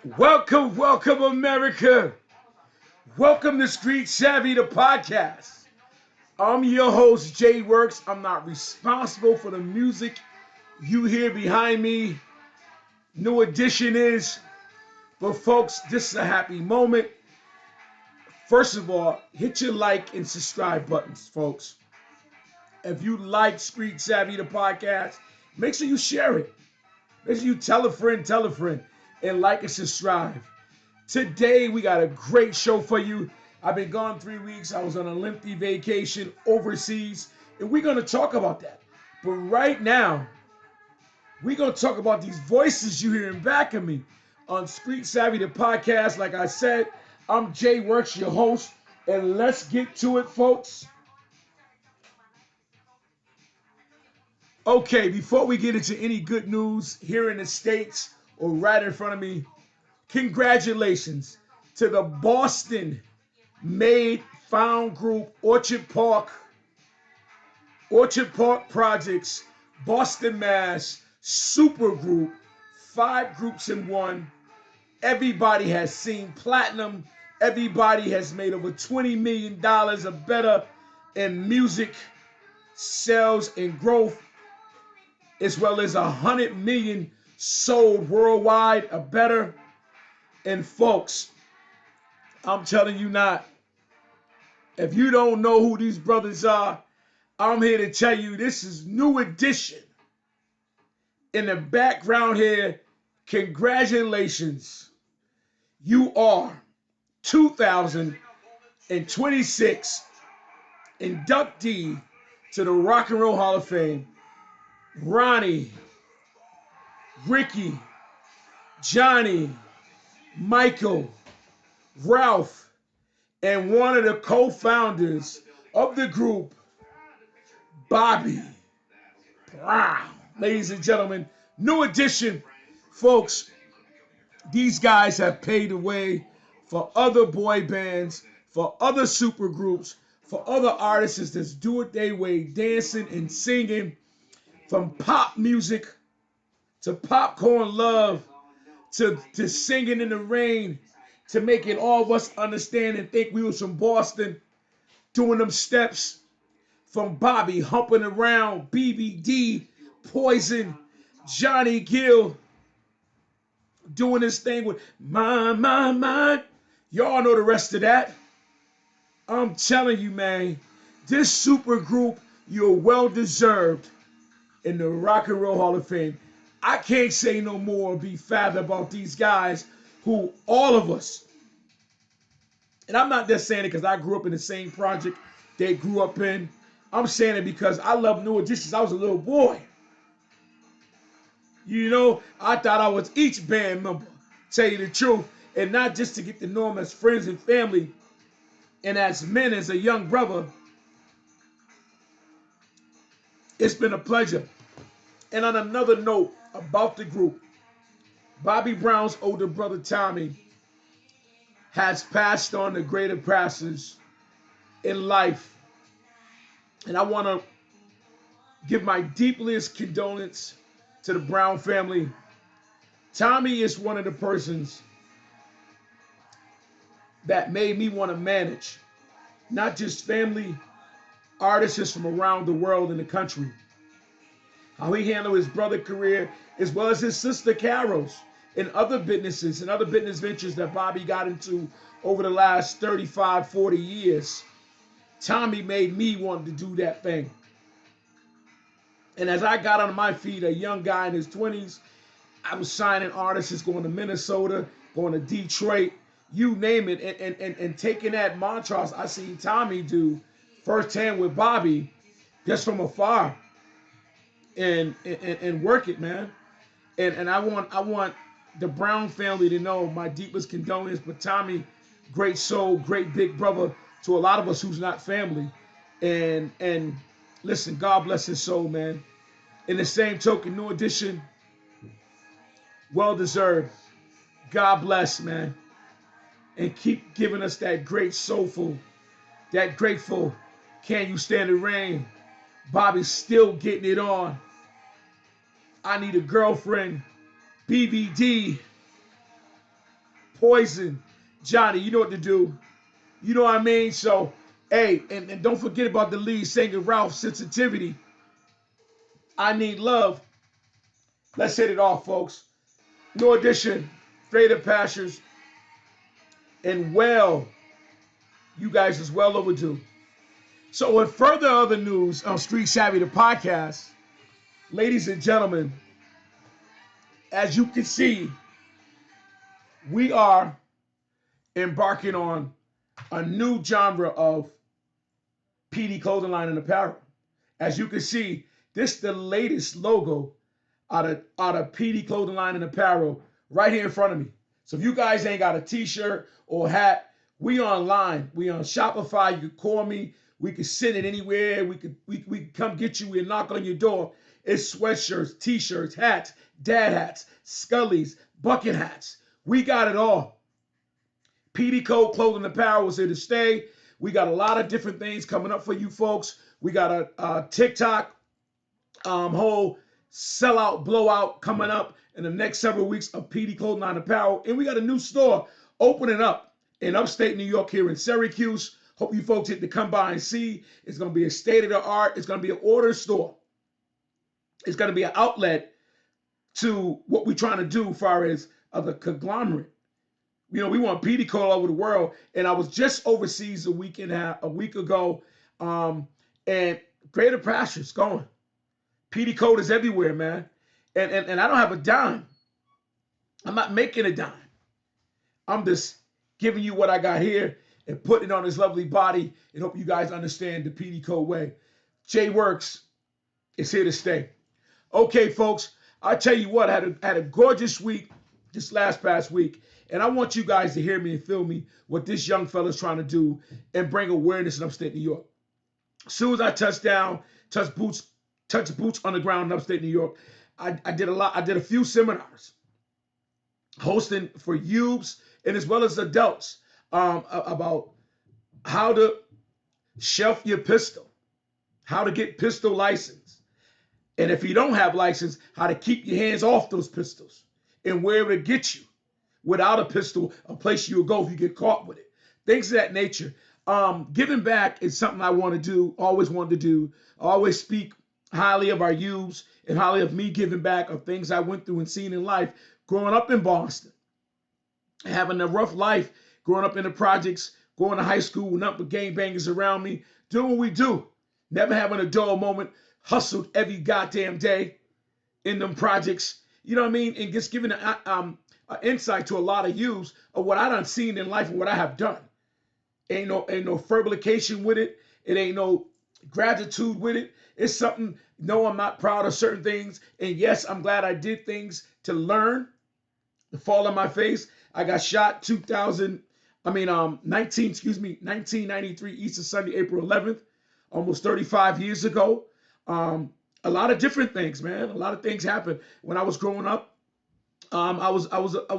Welcome, welcome, America. Welcome to Street Savvy, the podcast. I'm your host, Jay Works. I'm not responsible for the music you hear behind me. New Edition is. But, folks, this is a happy moment. First of all, hit your like and subscribe buttons, folks. If you like Street Savvy, the podcast, make sure you share it. Make sure you tell a friend, and like and subscribe. Today, we got a great show for you. I've been gone 3 weeks. I was on a lengthy vacation overseas, and we're going to talk about that. But right now, we're going to talk about these voices you hearing back of me on Street Savvy, the podcast. Like I said, I'm Jay Works, your host, and let's get to it, folks. Okay, before we get into any good news here in the States or right in front of me, congratulations to the Boston made found group Orchard Park Projects, Boston, Mass, super group, 5 groups in one. Everybody has seen platinum. Everybody has made over $20 million or better in music sales and growth, as well as 100 million sold worldwide or better. And folks, I'm telling you not, if you don't know who these brothers are, I'm here to tell you this is New Edition. In the background here, congratulations. You are 2026 inductee to the Rock and Roll Hall of Fame. Ronnie, Ricky, Johnny, Michael, Ralph, and one of the co-founders of the group, Bobby Brown. Ladies and gentlemen, New Edition. Folks, these guys have paved the way for other boy bands, for other super groups, for other artists that's do it their way, dancing and singing, from pop music to popcorn love to singing in the rain, to making all of us understand and think we was from Boston, doing them steps, from Bobby humping around, BBD, Poison, Johnny Gill, doing his thing with my. Y'all know the rest of that. I'm telling you, man, this super group, you're well deserved in the Rock and Roll Hall of Fame. I can't say no more or be fat about these guys who all of us, and I'm not just saying it because I grew up in the same project they grew up in. I'm saying it because I love New Edition since I was a little boy. You know, I thought I was each band member, tell you the truth, and not just to get to know them as friends and family, and as men, as a young brother. It's been a pleasure. And on another note about the group, Bobby Brown's older brother Tommy has passed on to greater pastures in life. And I want to give my deepest condolence to the Brown family. Tommy is one of the persons that made me want to manage not just family, artists from around the world and the country. How he handled his brother career as well as his sister Carol's and other businesses and other business ventures that Bobby got into over the last 35, 40 years. Tommy made me want to do that thing. And as I got on my feet, a young guy in his 20s, I was signing artists going to Minnesota, going to Detroit, you name it, and taking that Montrose I seen Tommy do firsthand with Bobby just from afar and work it, man. And I want the Brown family to know my deepest condolences, but Tommy, great soul, great big brother to a lot of us who's not family. And listen, God bless his soul, man. In the same token, New Edition, well deserved. God bless, man. And keep giving us that great soulful, that grateful, can you stand the rain? Bobby's still getting it on. I need a girlfriend. BBD. Poison, Johnny, you know what to do. You know what I mean? So, hey, and don't forget about the lead singer, Ralph Sensitivity. I Need Love. Let's hit it off, folks. New edition, Straight Pastures, and well, you guys is well overdue. So, in further other news on Street Savvy, the podcast, ladies and gentlemen, as you can see, we are embarking on a new genre of PD clothing line and apparel. As you can see, this is the latest logo out of PD clothing line and apparel right here in front of me. So if you guys ain't got a t-shirt or hat, we online. We on Shopify. You can call me. We can send it anywhere. We come get you. We knock on your door. It's sweatshirts, t-shirts, hats, dad hats, Scullies, bucket hats. We got it all. PD Code Clothing Apparel is here to stay. We got a lot of different things coming up for you folks. We got a TikTok whole sellout, blowout coming up in the next several weeks of PD Clothing Line Apparel. And we got a new store opening up in upstate New York here in Syracuse. Hope you folks get to come by and see. It's going to be a state-of-the-art. It's going to be an order store. It's going to be an outlet to what we're trying to do as far as the conglomerate. You know, we want PD Code all over the world. And I was just overseas a week ago. And Greater Pastures going. PD Code is everywhere, man. And I don't have a dime. I'm not making a dime. I'm just giving you what I got here and putting it on this lovely body and hope you guys understand the PD Code way. J Works is here to stay. Okay, folks, I tell you what, I had a gorgeous week this past week. And I want you guys to hear me and feel me what this young fella's trying to do and bring awareness in upstate New York. As soon as I touched down, touched boots on the ground in upstate New York, I did a lot. I did a few seminars hosting for youths and as well as adults about how to shelf your pistol, how to get pistol license, and if you don't have license, how to keep your hands off those pistols and where to get you without a pistol, a place you'll go if you get caught with it. Things of that nature. Giving back is something I want to do, always wanted to do. I always speak highly of our youths and highly of me giving back of things I went through and seen in life growing up in Boston, having a rough life, growing up in the projects, going to high school, nothing but gangbangers around me, doing what we do, never having a dull moment, hustled every goddamn day in them projects, you know what I mean? And just giving an insight to a lot of youths of what I done seen in life and what I have done. Ain't no fabrication with it. It ain't no gratitude with it. It's something, no, I'm not proud of certain things. And yes, I'm glad I did things to learn, to fall on my face. I got shot 1993 Easter Sunday, April 11th, almost 35 years ago. A lot of different things, man. A lot of things happened when I was growing up. I was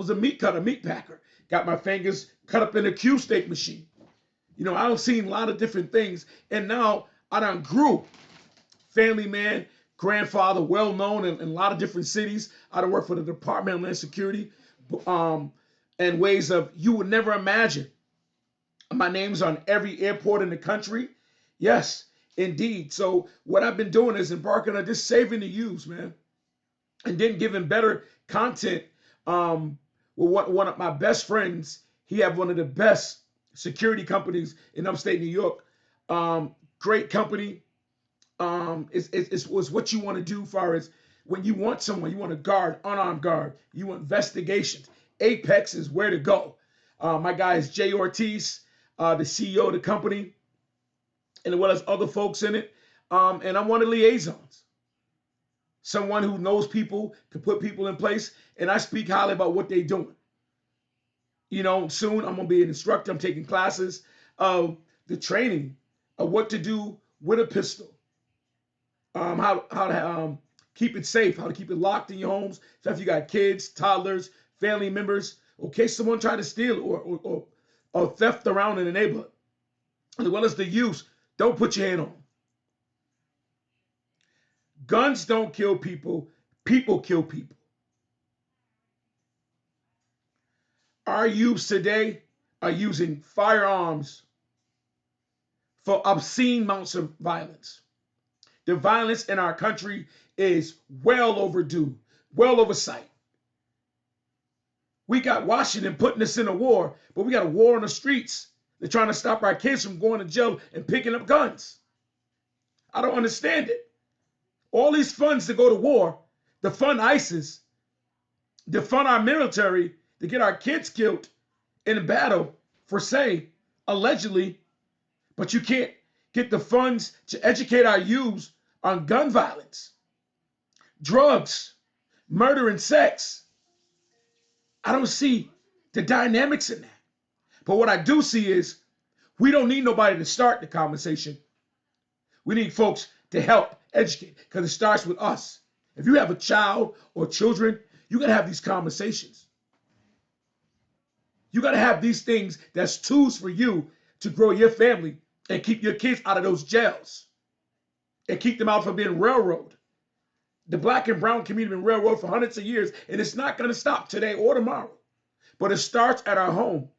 a meat cutter, meat packer. Got my fingers cut up in a Q steak machine. You know, I done seen a lot of different things, and now I done grew. Family man, grandfather, well known in a lot of different cities. I done worked for the Department of Homeland Security, and ways of you would never imagine. My name's on every airport in the country. Yes, indeed. So what I've been doing is embarking on just saving the youths, man, and then giving better content. With one of my best friends, he had one of the best security companies in upstate New York. Great company. It's what you want to do as far as when you want someone, you want a guard, unarmed guard, you want investigations. Apex is where to go. My guy is Jay Ortiz, the CEO of the company, and as well as other folks in it. And I'm one of the liaisons. Someone who knows people, can put people in place, and I speak highly about what they're doing. You know, soon I'm gonna be an instructor. I'm taking classes of the training of what to do with a pistol, how to keep it safe, how to keep it locked in your homes. So if you got kids, toddlers, family members, in case someone try to steal or theft around in the neighborhood, as well as the use, don't put your hand on them. Guns don't kill people. People kill people. Our youths today are using firearms for obscene amounts of violence. The violence in our country is well overdue, well oversight. We got Washington putting us in a war, but we got a war on the streets. They're trying to stop our kids from going to jail and picking up guns. I don't understand it. All these funds to go to war, to fund ISIS, to fund our military, to get our kids killed in a battle for, say, allegedly, but you can't get the funds to educate our youths on gun violence, drugs, murder, and sex. I don't see the dynamics in that. But what I do see is we don't need nobody to start the conversation. We need folks to help educate because it starts with us. If you have a child or children, you got to have these conversations. You got to have these things that's tools for you to grow your family and keep your kids out of those jails and keep them out from being railroaded. The black and brown community have been railroaded for hundreds of years, and it's not going to stop today or tomorrow. But it starts at our home.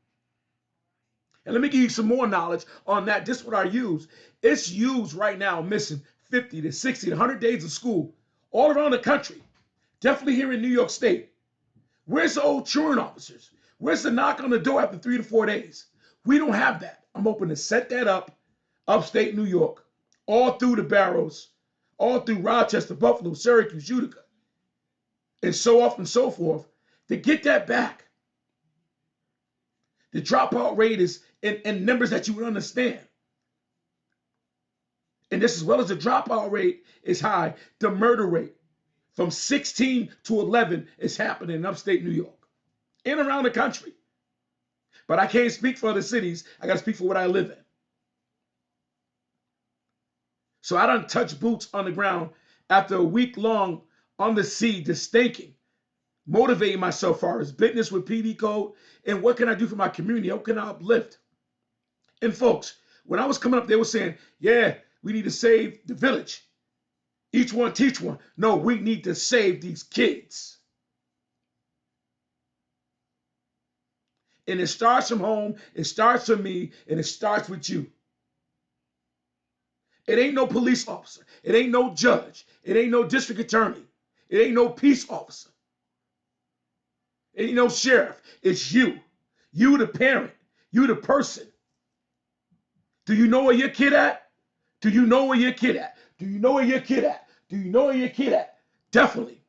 And let me give you some more knowledge on that. This is what I use. It's used right now, missing 50 to 60 to 100 days of school all around the country. Definitely here in New York State. Where's the old truant officers? Where's the knock on the door after 3 to 4 days? We don't have that. I'm hoping to set that up upstate New York, all through the Barrows, all through Rochester, Buffalo, Syracuse, Utica, and so on and so forth, to get that back. The dropout rate is in numbers that you would understand. And this, as well as the dropout rate is high, the murder rate from 16 to 11 is happening in upstate New York and around the country. But I can't speak for other cities. I got to speak for what I live in. So I done touch boots on the ground after a week long on the sea, just thinking, motivating myself far as business with PD Code and what can I do for my community? How can I uplift? And folks, when I was coming up, they were saying, yeah, we need to save the village. Each one teach one. No, we need to save these kids. And it starts from home, it starts from me, and it starts with you. It ain't no police officer. It ain't no judge. It ain't no district attorney. It ain't no peace officer. It ain't no sheriff. It's you. You the parent. You the person. Do you know where your kid at? Do you know where your kid at? Do you know where your kid at? Do you know where your kid at? Definitely.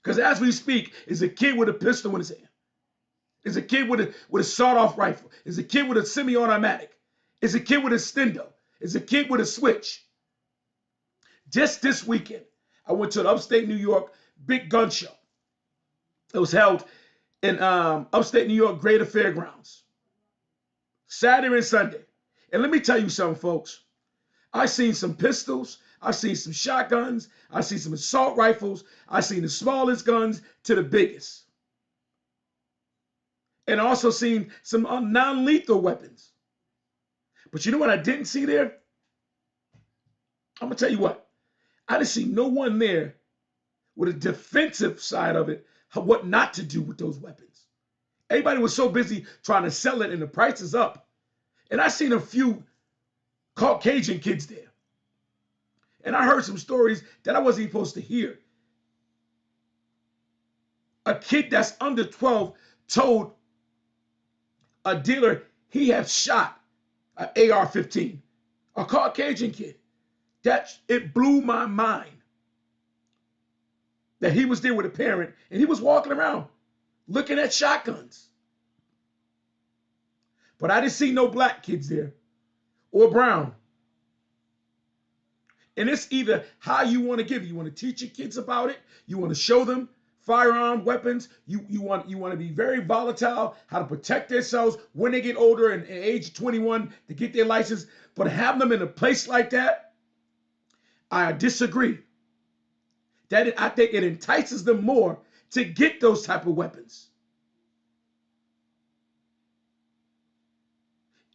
Because as we speak, is a kid with a pistol in his hand. Is a kid with a sawed-off rifle. Is a kid with a semi-automatic. Is a kid with a stendo. Is a kid with a switch. Just this weekend, I went to an upstate New York big gun show. It was held in upstate New York Greater Fairgrounds. Saturday and Sunday. And let me tell you something, folks. I've seen some pistols. I've seen some shotguns. I've seen some assault rifles. I've seen the smallest guns to the biggest. And also seen some non-lethal weapons. But you know what I didn't see there? I'm going to tell you what. I didn't see no one there with a defensive side of it, what not to do with those weapons. Everybody was so busy trying to sell it and the price is up. And I seen a few Caucasian kids there. And I heard some stories that I wasn't even supposed to hear. A kid that's under 12 told a dealer he had shot an AR-15. A Caucasian kid. It blew my mind that he was there with a parent and he was walking around looking at shotguns. But I didn't see no black kids there or brown. And it's either how you want to give it. You want to teach your kids about it. You want to show them firearm weapons. You want to be very volatile, how to protect themselves when they get older and age 21 to get their license. But have them in a place like that, I disagree. I think it entices them more to get those type of weapons.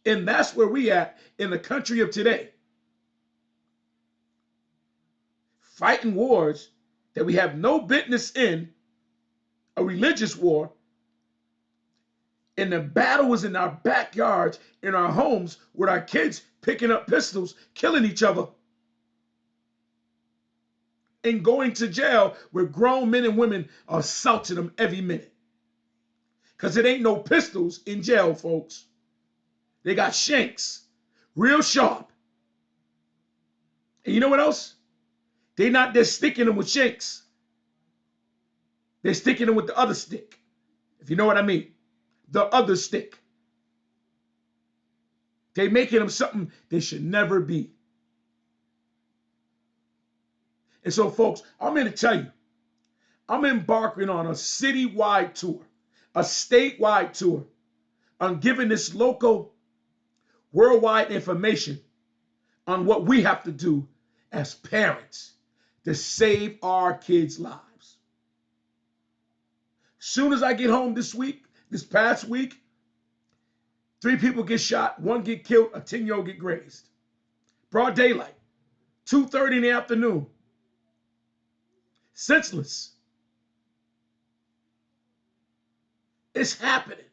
And that's where we at in the country of today. Fighting wars that we have no business in a religious war, and the battle was in our backyards, in our homes, with our kids picking up pistols, killing each other, and going to jail where grown men and women are assaulting them every minute. Because it ain't no pistols in jail, folks. They got shanks, real sharp. And you know what else? They're not just sticking them with shanks. They're sticking them with the other stick, if you know what I mean. The other stick. They making them something they should never be. And so, folks, I'm here to tell you, I'm embarking on a citywide tour, a statewide tour. I'm giving this local, worldwide information on what we have to do as parents to save our kids' lives. Soon as I get home this past week, 3 people get shot, 1 get killed, a 10-year-old get grazed. Broad daylight, 2:30 in the afternoon. Senseless. It's happening.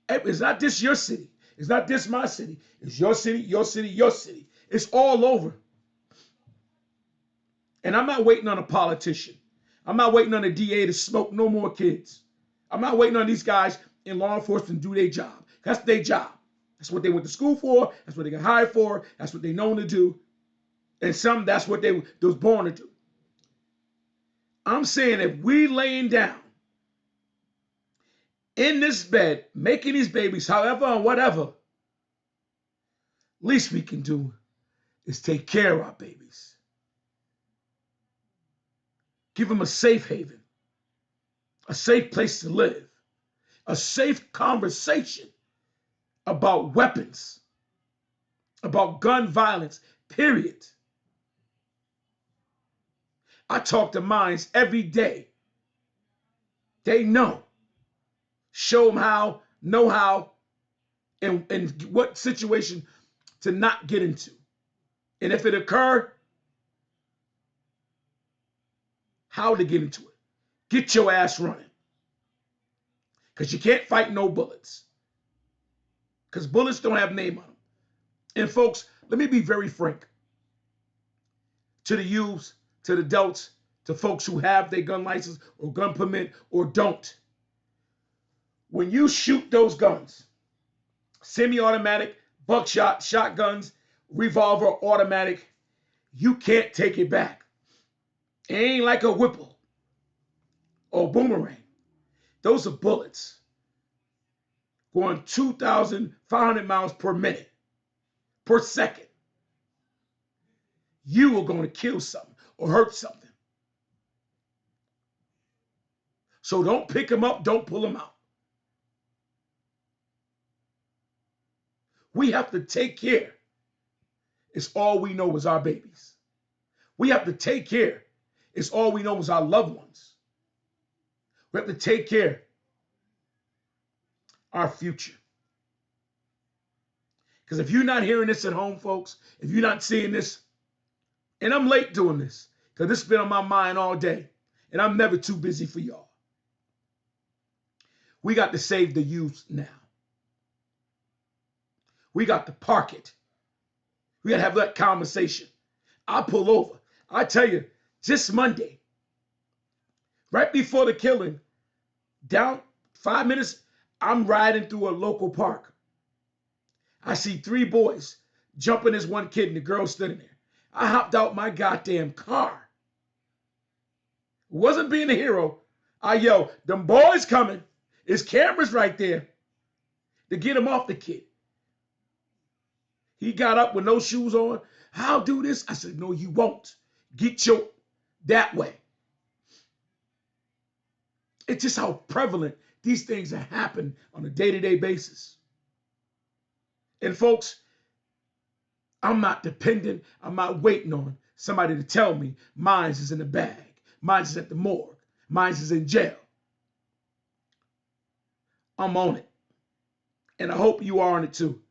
It's not just your city. It's not just my city. It's your city, your city, your city. It's all over. And I'm not waiting on a politician. I'm not waiting on a DA to smoke no more kids. I'm not waiting on these guys in law enforcement to do their job. That's their job. That's what they went to school for. That's what they got hired for. That's what they're known to do. And some, that's what they was born to do. I'm saying if we laying down in this bed, making these babies, however and whatever, least we can do is take care of our babies. Give them a safe haven, a safe place to live, a safe conversation about weapons, about gun violence, period. I talk to minds every day. They know. Show them how, know how, and what situation to not get into. And if it occur, how to get into it. Get your ass running. Because you can't fight no bullets. Because bullets don't have name on them. And folks, let me be very frank. To the youths, to the adults, to folks who have their gun license or gun permit or don't. When you shoot those guns, semi-automatic, buckshot, shotguns, revolver, automatic, you can't take it back. It ain't like a Whipple or boomerang. Those are bullets going 2,500 miles per minute, per second. You are going to kill something or hurt something. So don't pick them up, don't pull them out. We have to take care. It's all we know is our babies. We have to take care. It's all we know is our loved ones. We have to take care of our future. Because if you're not hearing this at home, folks, if you're not seeing this, and I'm late doing this, because this has been on my mind all day, and I'm never too busy for y'all. We got to save the youth now. We got to park it. We got to have that conversation. I pull over. I tell you, just Monday, right before the killing, down 5 minutes, I'm riding through a local park. I see 3 boys jumping this one kid and the girl standing there. I hopped out my goddamn car. Wasn't being a hero. I yelled, them boys coming. There's cameras right there to get him off the kid. He got up with no shoes on. I'll do this. I said, no, you won't. Get your that way. It's just how prevalent these things have happened on a day-to-day basis. And folks, I'm not dependent. I'm not waiting on somebody to tell me mine is in the bag. Mine is at the morgue. Mine is in jail. I'm on it. And I hope you are on it too.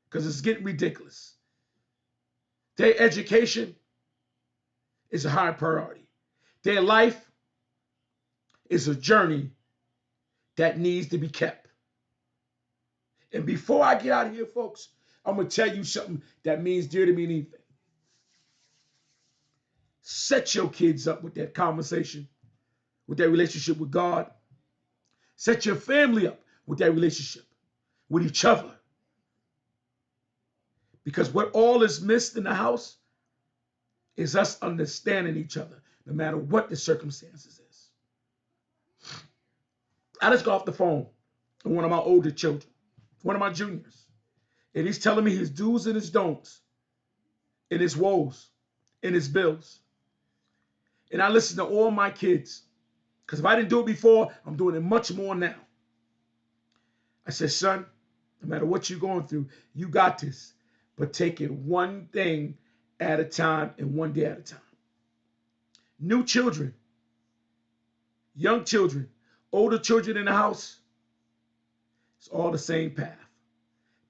Because it's getting ridiculous. Their education is a high priority. Their life is a journey that needs to be kept. And before I get out of here, folks, I'm going to tell you something that means dear to me and anything. Set your kids up with that conversation, with that relationship with God. Set your family up with that relationship with each other. Because what all is missed in the house is us understanding each other, no matter what the circumstances is. I just got off the phone with one of my older children, one of my juniors, and he's telling me his do's and his don'ts, and his woes, and his bills. And I listen to all my kids, because if I didn't do it before, I'm doing it much more now. I said, son, no matter what you're going through, you got this, but take it one thing at a time and one day at a time. New children, young children, older children in the house, it's all the same path.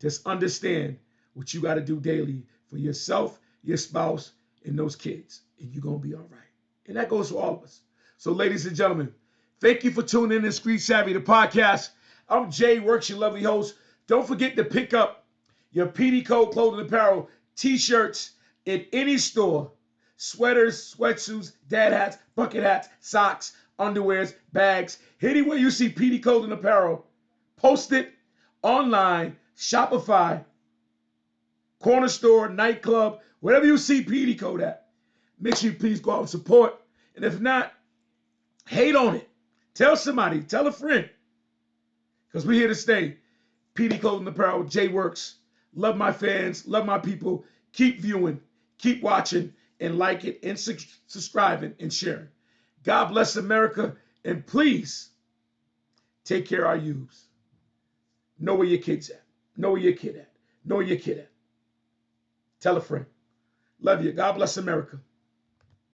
Just understand what you got to do daily for yourself, your spouse, and those kids, and you're going to be all right. And that goes for all of us. So, ladies and gentlemen, thank you for tuning in to Street Savvy, the podcast. I'm Jay Works, your lovely host. Don't forget to pick up your PD Code Clothing Apparel t-shirts in any store. Sweaters, sweatsuits, dad hats, bucket hats, socks, underwears, bags. Anywhere you see PD Clothing Apparel, post it online, Shopify, corner store, nightclub, wherever you see PD Code at. Make sure you please go out and support. And if not, hate on it. Tell somebody, tell a friend. Because we're here to stay. PD Clothing Apparel, Jay Works. Love my fans, love my people. Keep viewing, keep watching, and like it, and subscribing, and sharing. God bless America, and please take care of our youths. Know where your kid's at. Know where your kid at. Know where your kid at. Tell a friend. Love you. God bless America.